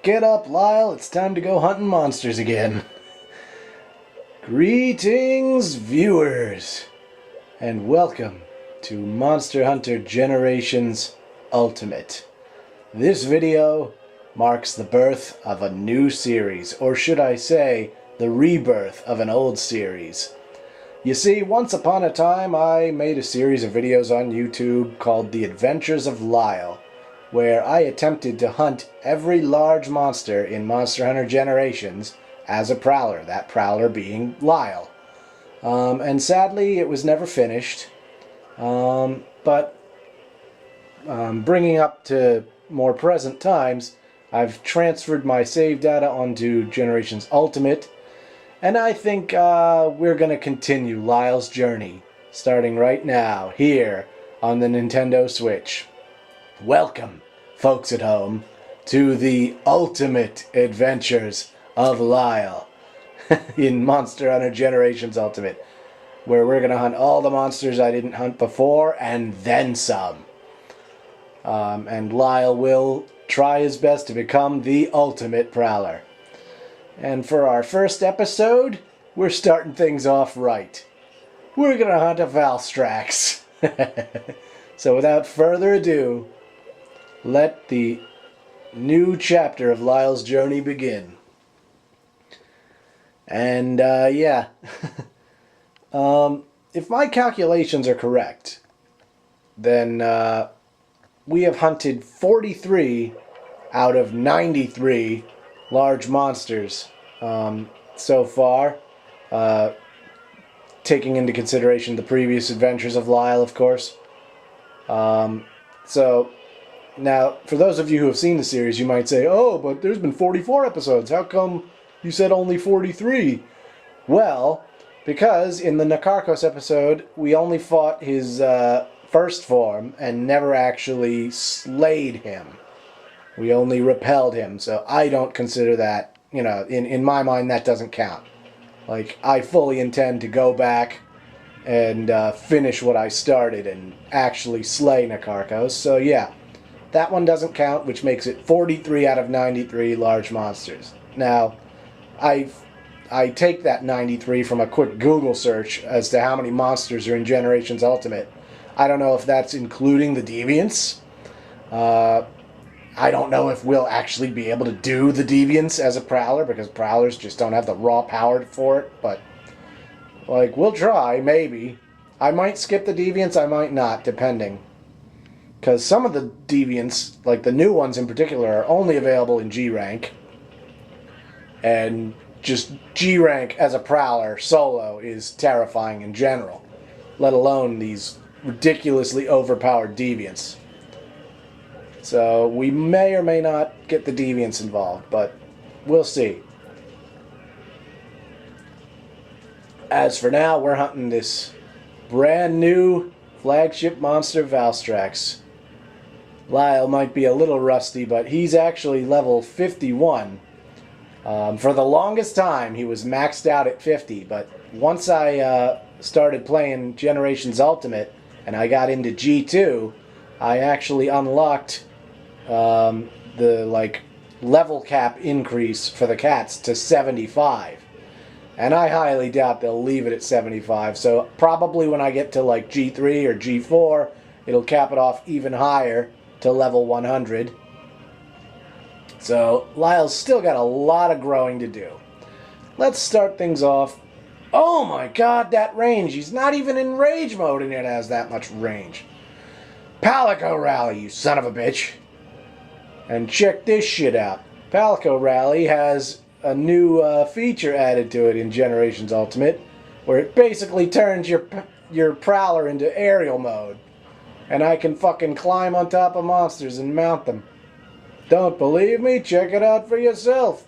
Get up, Lyle. It's time to go hunting monsters again. Greetings, viewers, and welcome to Monster Hunter Generations Ultimate. This video marks the birth of a new series, or should I say, the rebirth of an old series. You see, once upon a time I made a series of videos on YouTube called The Adventures of Lyle, where I attempted to hunt every large monster in Monster Hunter Generations as a Prowler, that Prowler being Lyle. And sadly it was never finished, but bringing up to more present times, I've transferred my save data onto Generations Ultimate, and I think we're going to continue Lyle's journey, starting right now, here on the Nintendo Switch. Welcome, folks at home, to the ultimate adventures of Lyle in Monster Hunter Generations Ultimate, where we're going to hunt all the monsters I didn't hunt before, and then some. And Lyle will try his best to become the ultimate Prowler. And for our first episode, we're starting things off right. We're going to hunt a Valstrax. So without further ado, let the new chapter of Lyle's journey begin. And yeah, if my calculations are correct, then we have hunted 43 out of 93 large monsters so far, taking into consideration the previous adventures of Lyle, of course. So now, for those of you who have seen the series, you might say, oh, but there's been 44 episodes. How come you said only 43? Well, because in the Nakarkos episode, we only fought his first form and never actually slayed him. We only repelled him, so I don't consider that, you know, in my mind, that doesn't count. Like, I fully intend to go back and finish what I started and actually slay Nakarkos, so yeah. That one doesn't count, which makes it 43 out of 93 large monsters. Now, I take that 93 from a quick Google search as to how many monsters are in Generations Ultimate. I don't know if that's including the Deviants. I don't know if we'll actually be able to do the Deviants as a Prowler, because Prowlers just don't have the raw power for it, but, like, we'll try, maybe. I might skip the Deviants, I might not, depending. Because some of the Deviants, like the new ones in particular, are only available in G rank. And just G rank as a Prowler solo is terrifying in general. Let alone these ridiculously overpowered Deviants. So we may or may not get the Deviants involved, but we'll see. As for now, we're hunting this brand new flagship monster Valstrax. Lyle might be a little rusty, but he's actually level 51. For the longest time, he was maxed out at 50, but once I started playing Generations Ultimate and I got into G2, I actually unlocked the level cap increase for the cats to 75. And I highly doubt they'll leave it at 75, so probably when I get to like G3 or G4, it'll cap it off even higher to level 100. So Lyle's still got a lot of growing to do. Let's start things off. Oh my god, that range! He's not even in rage mode and it has that much range. Palico Rally, you son of a bitch! And check this shit out. Palico Rally has a new feature added to it in Generations Ultimate, where it basically turns your Prowler into aerial mode. And I can fucking climb on top of monsters and mount them. Don't believe me? Check it out for yourself.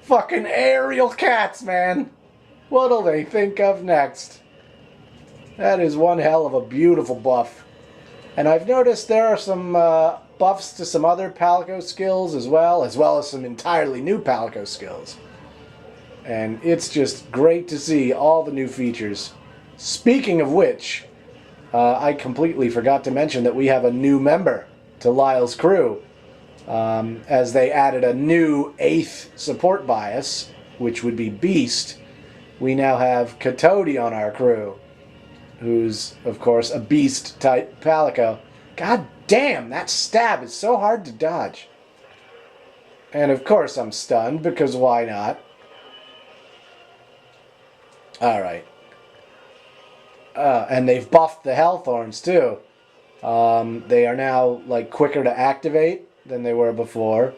Fucking aerial cats, man. What'll they think of next? That is one hell of a beautiful buff. And I've noticed there are some buffs to some other Palico skills as well as some entirely new Palico skills. And it's just great to see all the new features. Speaking of which, I completely forgot to mention that we have a new member to Lyle's crew. As they added a new 8th support bias, which would be Beast, we now have Katodi on our crew, who's, of course, a Beast-type Palico. God damn, that stab is so hard to dodge. And of course I'm stunned, because why not? Alright. And they've buffed the Hellthorns, too. They are now, like, quicker to activate than they were before,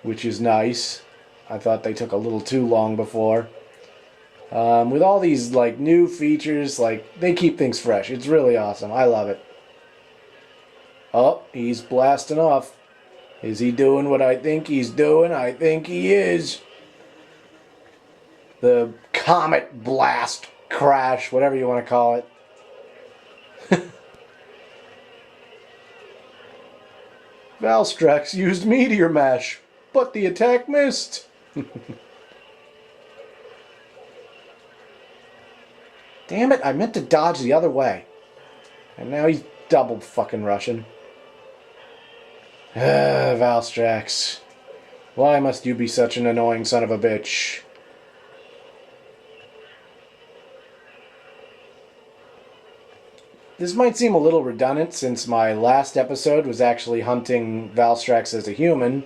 which is nice. I thought they took a little too long before. With all these, like, new features, like, they keep things fresh. It's really awesome. I love it. Oh, he's blasting off. Is he doing what I think he's doing? I think he is. The Comet Blast Crash, whatever you want to call it. Valstrax used Meteor Mash, but the attack missed. Damn it, I meant to dodge the other way. And now he's double fucking rushing. Valstrax. Why must you be such an annoying son of a bitch? This might seem a little redundant since my last episode was actually hunting Valstrax as a human,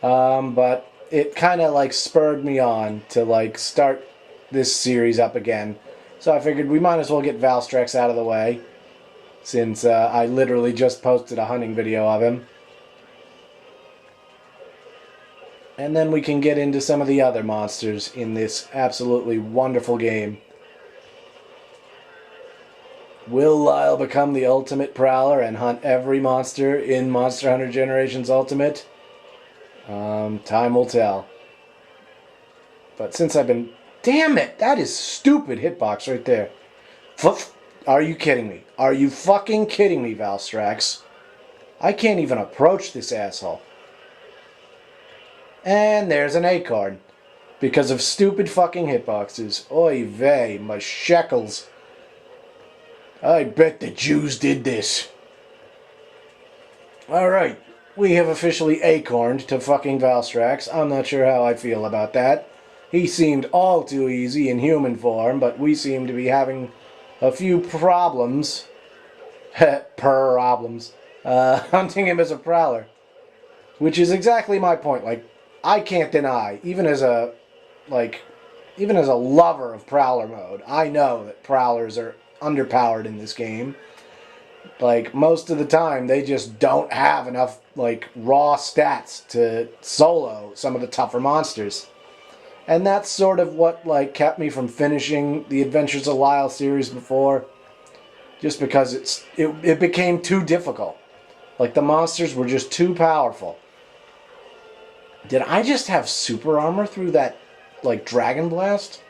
but it kind of like spurred me on to like start this series up again. So I figured we might as well get Valstrax out of the way, since I literally just posted a hunting video of him. And then we can get into some of the other monsters in this absolutely wonderful game. Will Lyle become the ultimate Prowler and hunt every monster in Monster Hunter Generations Ultimate? Time will tell. But since I've been... Damn it! That is stupid hitbox right there. Are you kidding me? Are you fucking kidding me, Valstrax? I can't even approach this asshole. And there's an acorn. Because of stupid fucking hitboxes. Oy vey, my shekels. I bet the Jews did this. Alright, we have officially acorned to fucking Valstrax. I'm not sure how I feel about that. He seemed all too easy in human form, but we seem to be having a few problems. Problems. Hunting him as a Prowler. Which is exactly my point. Like, I can't deny, even as a lover of Prowler mode, I know that Prowlers are underpowered in this game. Like, most of the time, they just don't have enough, like, raw stats to solo some of the tougher monsters. And that's sort of what, like, kept me from finishing the Adventures of Lyle series before. Just because it became too difficult. Like, the monsters were just too powerful. Did I just have super armor through that, like, Dragon Blast?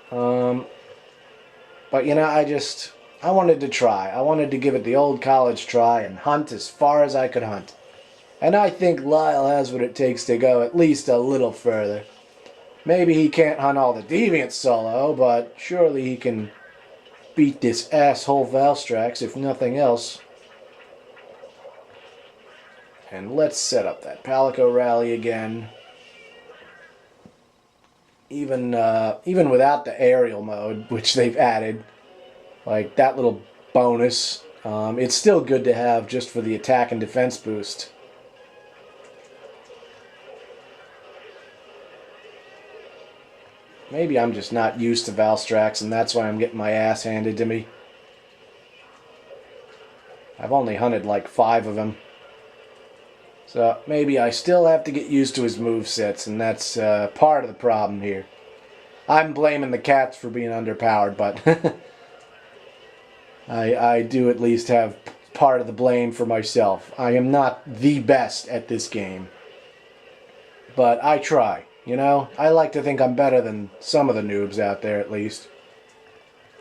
But, you know, I wanted to try. I wanted to give it the old college try and hunt as far as I could hunt. And I think Lyle has what it takes to go at least a little further. Maybe he can't hunt all the deviants solo, but surely he can beat this asshole Valstrax, if nothing else. And let's set up that Palico rally again. Even without the aerial mode, which they've added, like that little bonus, it's still good to have just for the attack and defense boost. Maybe I'm just not used to Valstrax, and that's why I'm getting my ass handed to me. I've only hunted like 5 of them. So maybe I still have to get used to his movesets, and that's part of the problem here. I'm blaming the cats for being underpowered, but I do at least have part of the blame for myself. I am not the best at this game, but I try, you know? I like to think I'm better than some of the noobs out there, at least.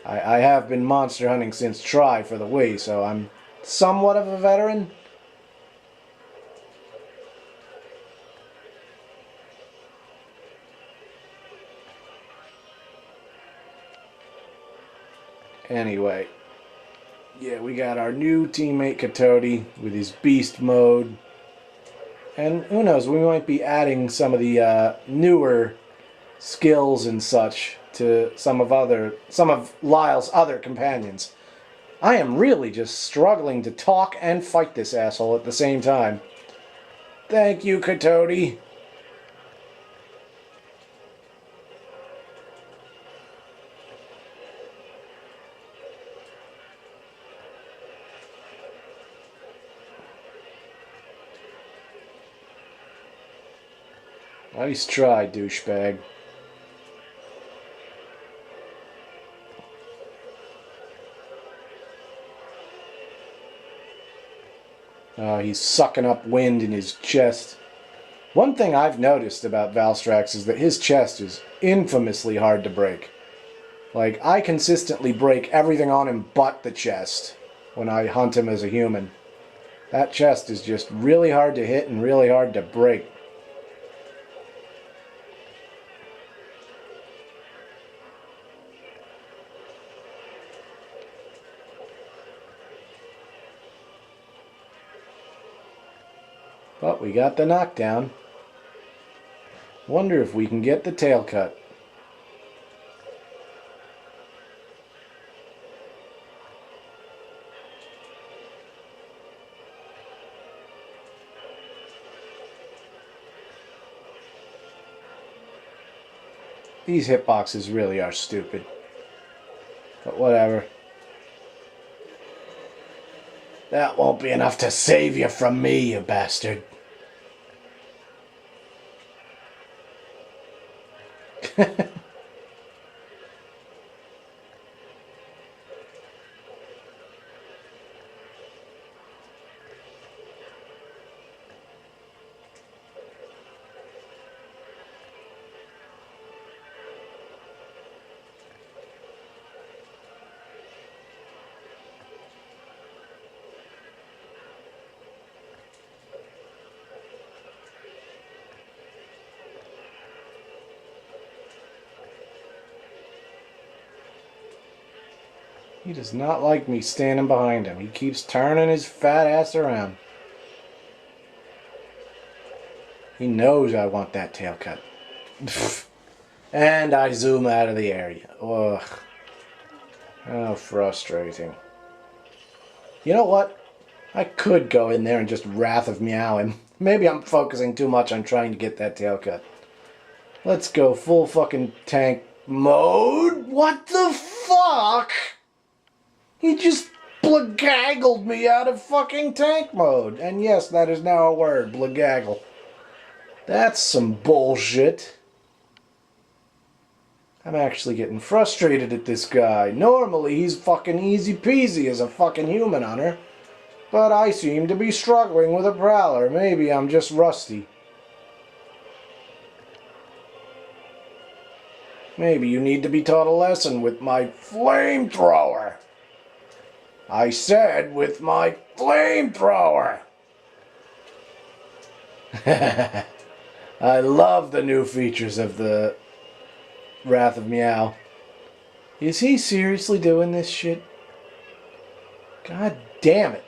I have been monster hunting since Try for the Wii, so I'm somewhat of a veteran. Anyway, Yeah, we got our new teammate Katodi with his beast mode. And who knows, we might be adding some of the newer skills and such to some of Lyle's other companions. I am really just struggling to talk and fight this asshole at the same time. Thank you, Katodi. Nice try, douchebag. Oh, he's sucking up wind in his chest. One thing I've noticed about Valstrax is that his chest is infamously hard to break. Like, I consistently break everything on him but the chest when I hunt him as a human. That chest is just really hard to hit and really hard to break. But we got the knockdown. Wonder if we can get the tail cut. These hitboxes really are stupid. But whatever. That won't be enough to save you from me, you bastard. He does not like me standing behind him. He keeps turning his fat ass around. He knows I want that tail cut. And I zoom out of the area. Ugh. How frustrating. You know what? I could go in there and just Wrath of Meow him. Maybe I'm focusing too much on trying to get that tail cut. Let's go full fucking tank mode. What the fuck? He just blagaggled me out of fucking tank mode. And yes, that is now a word, blagaggle. That's some bullshit. I'm actually getting frustrated at this guy. Normally, he's fucking easy peasy as a fucking human hunter. But I seem to be struggling with a Prowler. Maybe I'm just rusty. Maybe you need to be taught a lesson with my flamethrower. I said with my flamethrower. I love the new features of the Wrath of Meow. Is he seriously doing this shit? God damn it.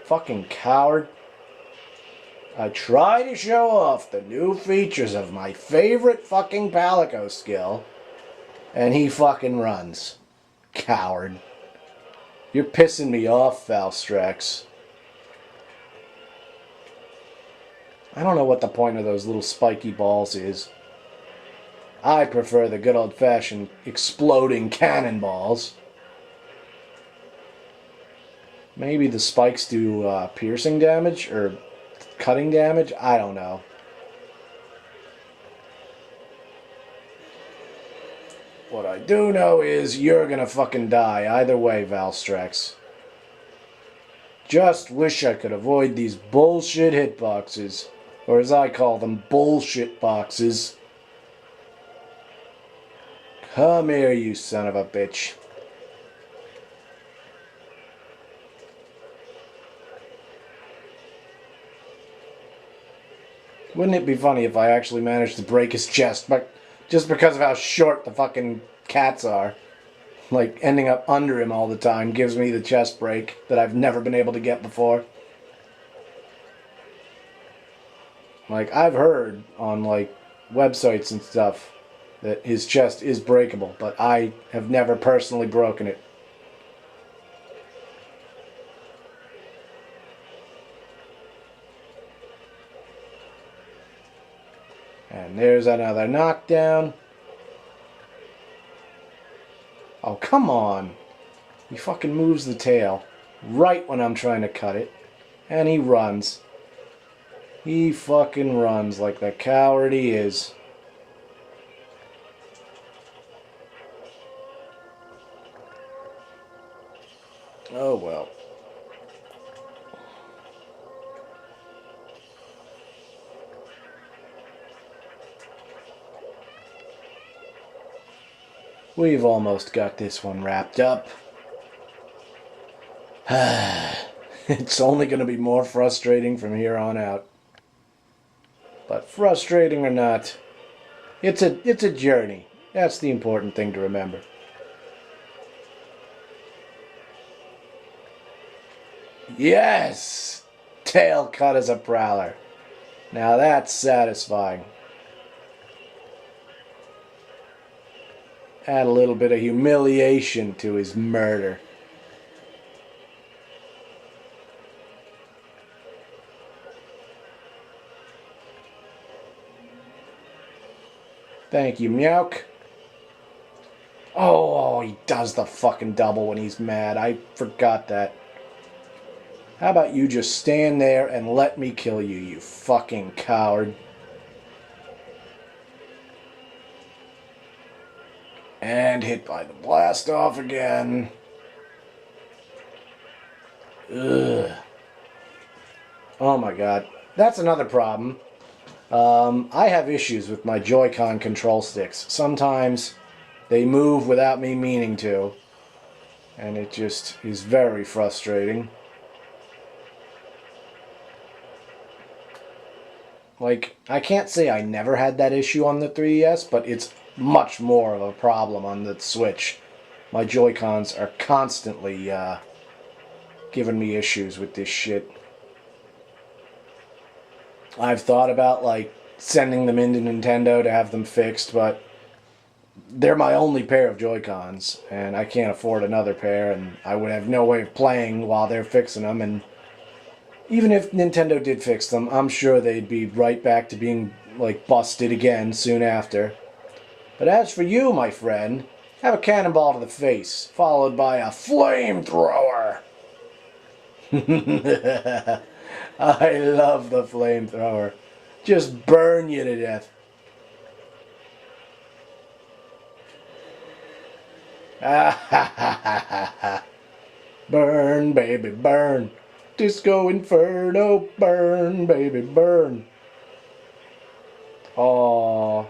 Fucking coward. I try to show off the new features of my favorite fucking Palico skill, and he fucking runs. Coward. You're pissing me off, Valstrax. I don't know what the point of those little spiky balls is. I prefer the good old-fashioned exploding cannonballs. Maybe the spikes do piercing damage or cutting damage? I don't know. What I do know is you're gonna fucking die either way, Valstrax. Just wish I could avoid these bullshit hitboxes. Or as I call them, bullshit boxes. Come here, you son of a bitch. Wouldn't it be funny if I actually managed to break his chest, but just because of how short the fucking cats are? like ending up under him all the time gives me the chest break that I've never been able to get before. Like, I've heard on, like, websites and stuff that his chest is breakable, but I have never personally broken it. And there's another knockdown. Oh, come on. He fucking moves the tail right when I'm trying to cut it. And he runs. He fucking runs like the coward he is. Oh well. We've almost got this one wrapped up. It's only going to be more frustrating from here on out. But frustrating or not, it's a journey. That's the important thing to remember. Yes! Tail cut as a Prowler. Now that's satisfying. Add a little bit of humiliation to his murder. Thank you, Meowk. Oh, he does the fucking double when he's mad. I forgot that. How about you just stand there and let me kill you, you fucking coward. And hit by the blast off again. Ugh. Oh my god. That's another problem. I have issues with my Joy-Con control sticks. Sometimes they move without me meaning to. And it just is very frustrating. Like, I can't say I never had that issue on the 3DS, but it's much more of a problem on the Switch. My Joy-Cons are constantly giving me issues with this shit. I've thought about, like, sending them into Nintendo to have them fixed, but they're my only pair of Joy-Cons, and I can't afford another pair, and I would have no way of playing while they're fixing them, and even if Nintendo did fix them, I'm sure they'd be right back to being, like, busted again soon after. But as for you, my friend, have a cannonball to the face, followed by a flamethrower. I love the flamethrower. Just burn you to death. Burn, baby, burn. Disco Inferno, burn, baby, burn. Oh,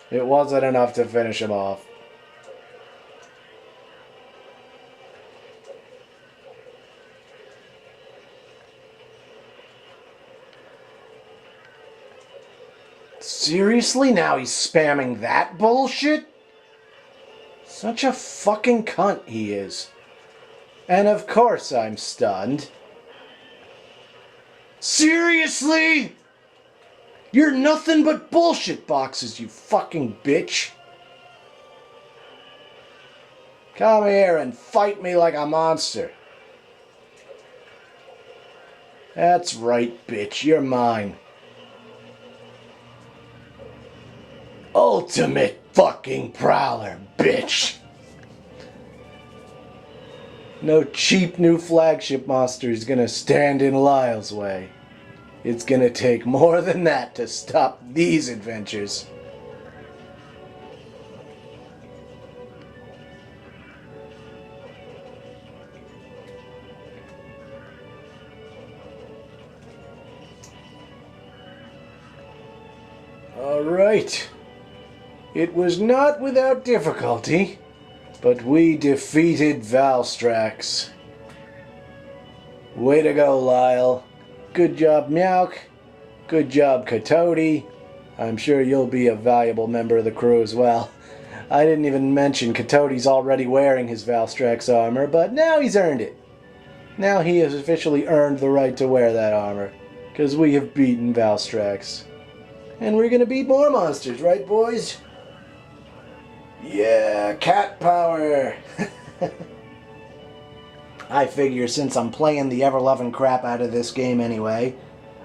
it wasn't enough to finish him off. Seriously? Now he's spamming that bullshit? Such a fucking cunt he is. And of course I'm stunned. Seriously? You're nothing but bullshit boxes, you fucking bitch. Come here and fight me like a monster. That's right, bitch. You're mine. Ultimate fucking Prowler, bitch. No cheap new flagship monster is gonna stand in Lyle's way. It's gonna take more than that to stop these adventures. Alright. It was not without difficulty, but we defeated Valstrax. Way to go, Lyle. Good job, Meowk. Good job, Coyote. I'm sure you'll be a valuable member of the crew as well. I didn't even mention Coyote's already wearing his Valstrax armor, but now he's earned it. Now he has officially earned the right to wear that armor, because we have beaten Valstrax. And we're gonna beat more monsters, right boys? Yeah, cat power! I figure since I'm playing the ever-loving crap out of this game anyway,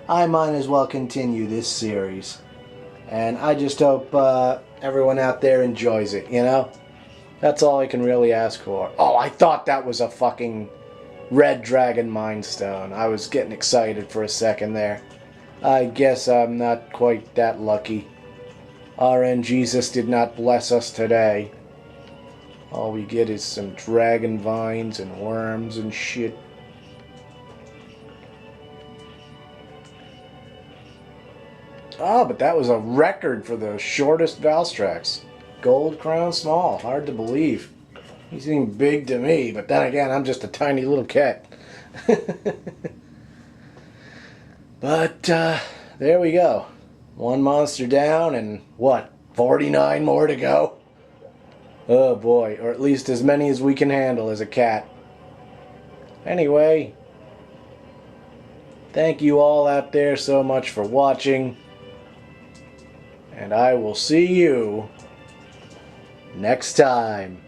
I might as well continue this series. And I just hope everyone out there enjoys it, you know? That's all I can really ask for. Oh, I thought that was a fucking red dragon mind stone. I was getting excited for a second there. I guess I'm not quite that lucky. RN Jesus did not bless us today. All we get is some dragon vines and worms and shit. Oh, but that was a record for the shortest Valstrax. Gold crown small. Hard to believe. He seemed big to me, but then again, I'm just a tiny little cat. But, there we go. One monster down and, what, 49 more to go? Oh boy, or at least as many as we can handle as a cat. Anyway, thank you all out there so much for watching. And I will see you next time.